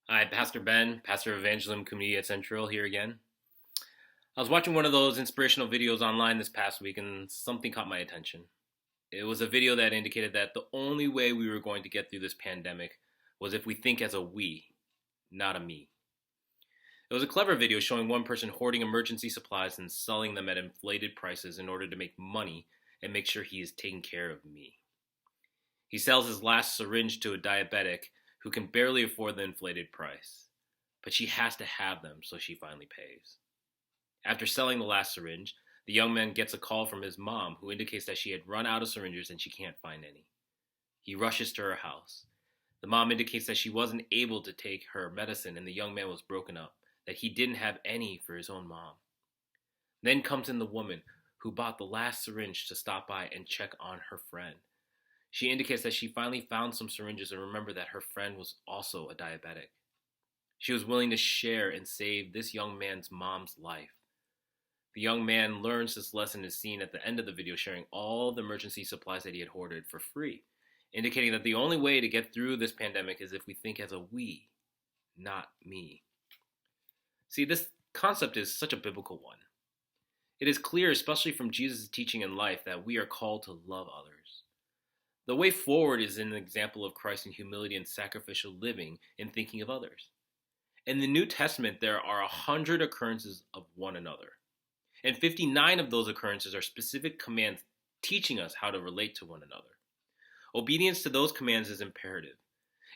Hi, Pastor Ben, pastor of Evangelism and Community at Central here again. I was watching one of those inspirational videos online this past week and something caught my attention. It was a video that indicated that the only way we were going to get through this pandemic was if we think as a we, not a me. It was a clever video showing one person hoarding emergency supplies and selling them at inflated prices in order to make money and make sure he is taking care of me. He sells his last syringe to a diabetic who can barely afford the inflated price, but she has to have them, so she finally pays. After selling the last syringe, the young man gets a call from his mom who indicates that she had run out of syringes and she can't find any. He rushes to her house. The mom indicates that she wasn't able to take her medicine and the young man was broken up, that he didn't have any for his own mom. Then comes in the woman who bought the last syringe to stop by and check on her friend. She indicates that she finally found some syringes and remembered that her friend was also a diabetic. She was willing to share and save this young man's mom's life. The young man learns this lesson and is seen at the end of the video sharing all the emergency supplies that he had hoarded for free, indicating that the only way to get through this pandemic is if we think as a we, not me. See, this concept is such a biblical one. It is clear, especially from Jesus' teaching in life, that we are called to love others. The way forward is an example of Christ in humility and sacrificial living in thinking of others. In the New Testament, there are 100 occurrences of one another. And 59 of those occurrences are specific commands teaching us how to relate to one another. Obedience to those commands is imperative.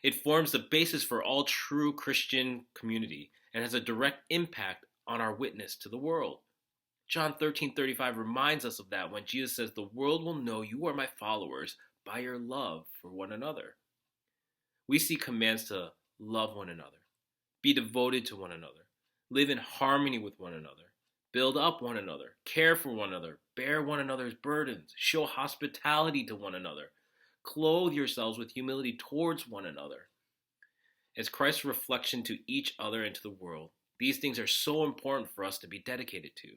It forms the basis for all true Christian community and has a direct impact on our witness to the world. John 13:35 reminds us of that when Jesus says, "The world will know you are my followers by your love for one another." We see commands to love one another, be devoted to one another, live in harmony with one another, build up one another, care for one another, bear one another's burdens, show hospitality to one another, clothe yourselves with humility towards one another. As Christ's reflection to each other and to the world, these things are so important for us to be dedicated to.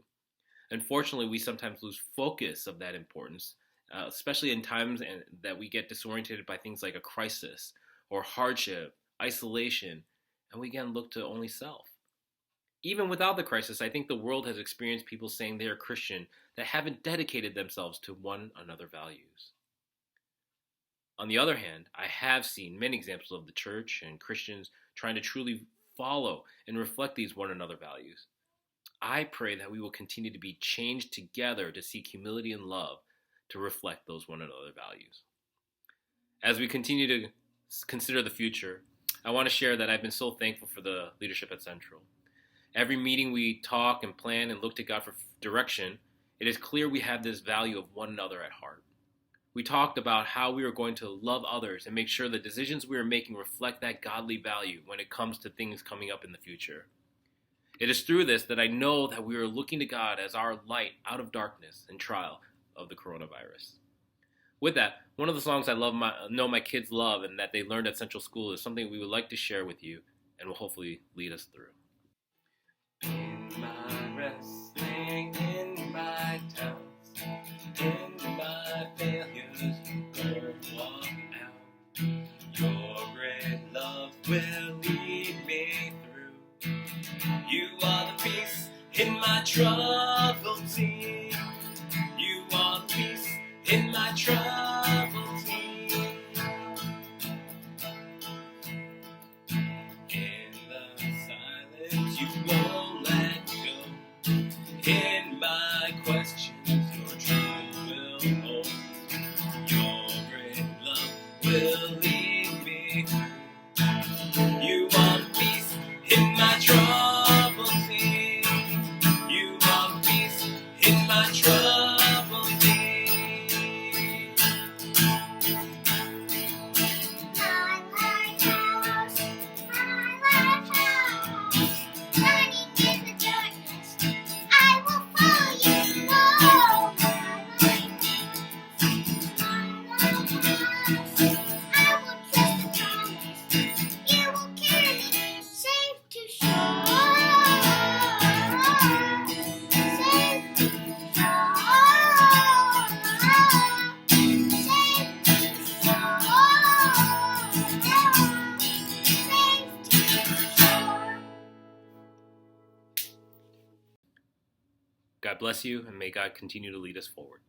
Unfortunately, we sometimes lose focus of that importance, especially in times that we get disoriented by things like a crisis or hardship, isolation, and we again look to only self. Even without the crisis, I think the world has experienced people saying they are Christian that haven't dedicated themselves to one another values. On the other hand, I have seen many examples of the church and Christians trying to truly follow and reflect these one another values. I pray that we will continue to be changed together to seek humility and love to reflect those one another values. As we continue to consider the future, I want to share that I've been so thankful for the leadership at Central. Every meeting we talk and plan and look to God for direction, it is clear we have this value of one another at heart. We talked about how we are going to love others and make sure the decisions we are making reflect that godly value when it comes to things coming up in the future. It is through this that I know that we are looking to God as our light out of darkness and trial of the coronavirus. With that, one of the songs I know my kids love and that they learned at Central School is something we would like to share with you and will hopefully lead us through. In my wrestling, in my doubts, in my failures, Lord, walk out. Your great love will lead me through. You are the peace in my troubled sea. You are the peace in my troubled sea. In the silence, you won't let go. In my questions, your truth will hold. Your great love will lead me through. You are the peace in my troubled sea. You are the peace in my troubled sea. My lighthouse, my lighthouse, my God bless you, and may God continue to lead us forward.